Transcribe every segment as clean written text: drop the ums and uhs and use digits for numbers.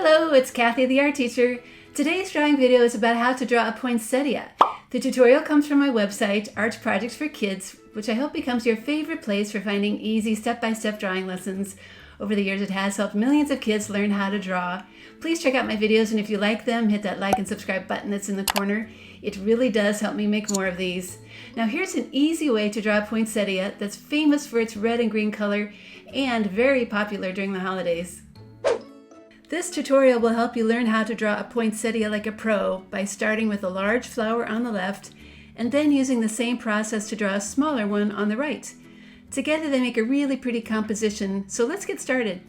Hello, it's Kathy the art teacher. Today's drawing video is about how to draw a poinsettia. The tutorial comes from my website, Art Projects for Kids, which I hope becomes your favorite place for finding easy step-by-step drawing lessons. Over the years, it has helped millions of kids learn how to draw. Please check out my videos, and if you like them, hit that like and subscribe button that's in the corner. It really does help me make more of these. Now here's an easy way to draw a poinsettia that's famous for its red and green color and very popular during the holidays. This tutorial will help you learn how to draw a poinsettia like a pro by starting with a large flower on the left and then using the same process to draw a smaller one on the right. Together they make a really pretty composition, so let's get started.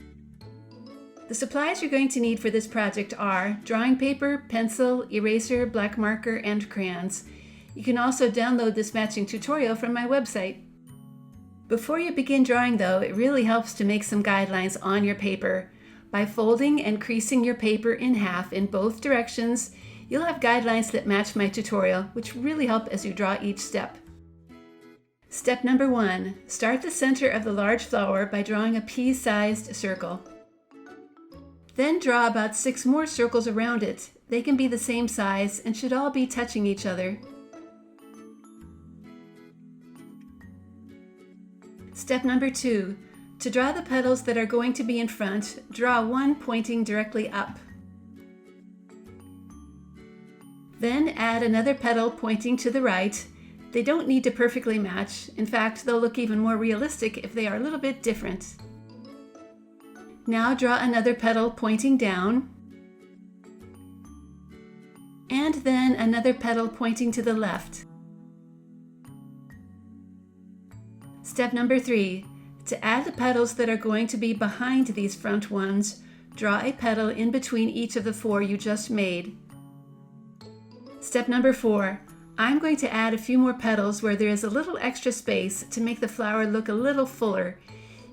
The supplies you're going to need for this project are drawing paper, pencil, eraser, black marker, and crayons. You can also download this matching tutorial from my website. Before you begin drawing though, it really helps to make some guidelines on your paper. By folding and creasing your paper in half in both directions, you'll have guidelines that match my tutorial, which really help as you draw each step. Step number 1. Start the center of the large flower by drawing a pea-sized circle. Then draw about 6 more circles around it. They can be the same size and should all be touching each other. Step number 2. To draw the petals that are going to be in front, draw one pointing directly up. Then add another petal pointing to the right. They don't need to perfectly match. In fact, they'll look even more realistic if they are a little bit different. Now draw another petal pointing down, and then another petal pointing to the left. Step number 3. To add the petals that are going to be behind these front ones, draw a petal in between each of the 4 you just made. Step number 4. I'm going to add a few more petals where there is a little extra space to make the flower look a little fuller.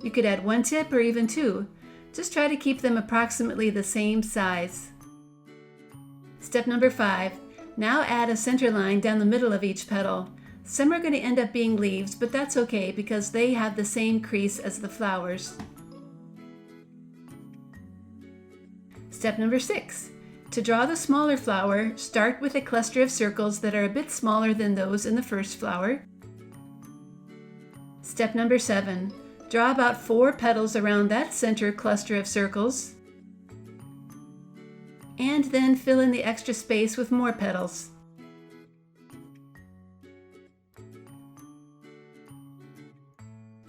You could add 1 tip or even 2. Just try to keep them approximately the same size. Step number 5. Now add a center line down the middle of each petal. Some are going to end up being leaves, but that's okay because they have the same crease as the flowers. Step number 6. To draw the smaller flower, start with a cluster of circles that are a bit smaller than those in the first flower. Step number 7. Draw about 4 petals around that center cluster of circles, and then fill in the extra space with more petals.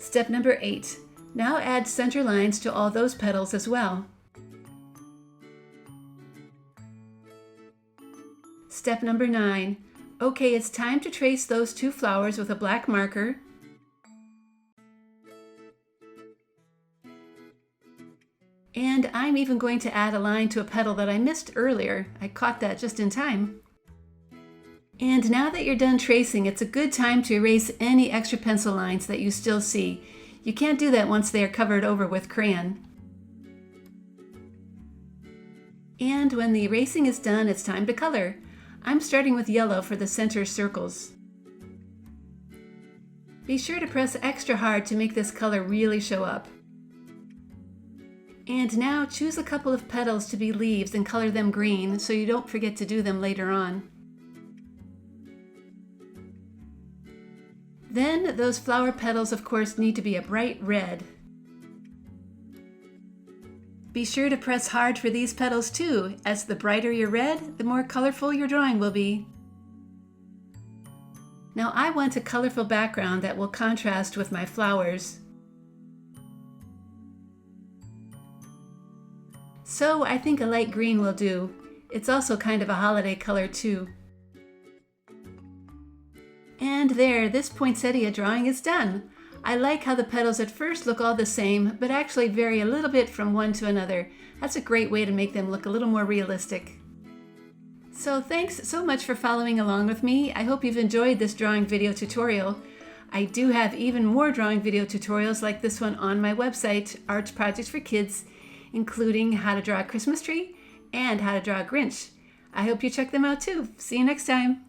Step number 8. Now add center lines to all those petals as well. Step number 9. Okay, it's time to trace those 2 flowers with a black marker. And I'm even going to add a line to a petal that I missed earlier. I caught that just in time. And now that you're done tracing, it's a good time to erase any extra pencil lines that you still see. You can't do that once they are covered over with crayon. And when the erasing is done, it's time to color. I'm starting with yellow for the center circles. Be sure to press extra hard to make this color really show up. And now choose a couple of petals to be leaves and color them green so you don't forget to do them later on. Then those flower petals, of course, need to be a bright red. Be sure to press hard for these petals too, as the brighter your red, the more colorful your drawing will be. Now I want a colorful background that will contrast with my flowers. So I think a light green will do. It's also kind of a holiday color too. And there, this poinsettia drawing is done. I like how the petals at first look all the same, but actually vary a little bit from one to another. That's a great way to make them look a little more realistic. So thanks so much for following along with me. I hope you've enjoyed this drawing video tutorial. I do have even more drawing video tutorials like this one on my website, Art Projects for Kids, including how to draw a Christmas tree and how to draw a Grinch. I hope you check them out too. See you next time.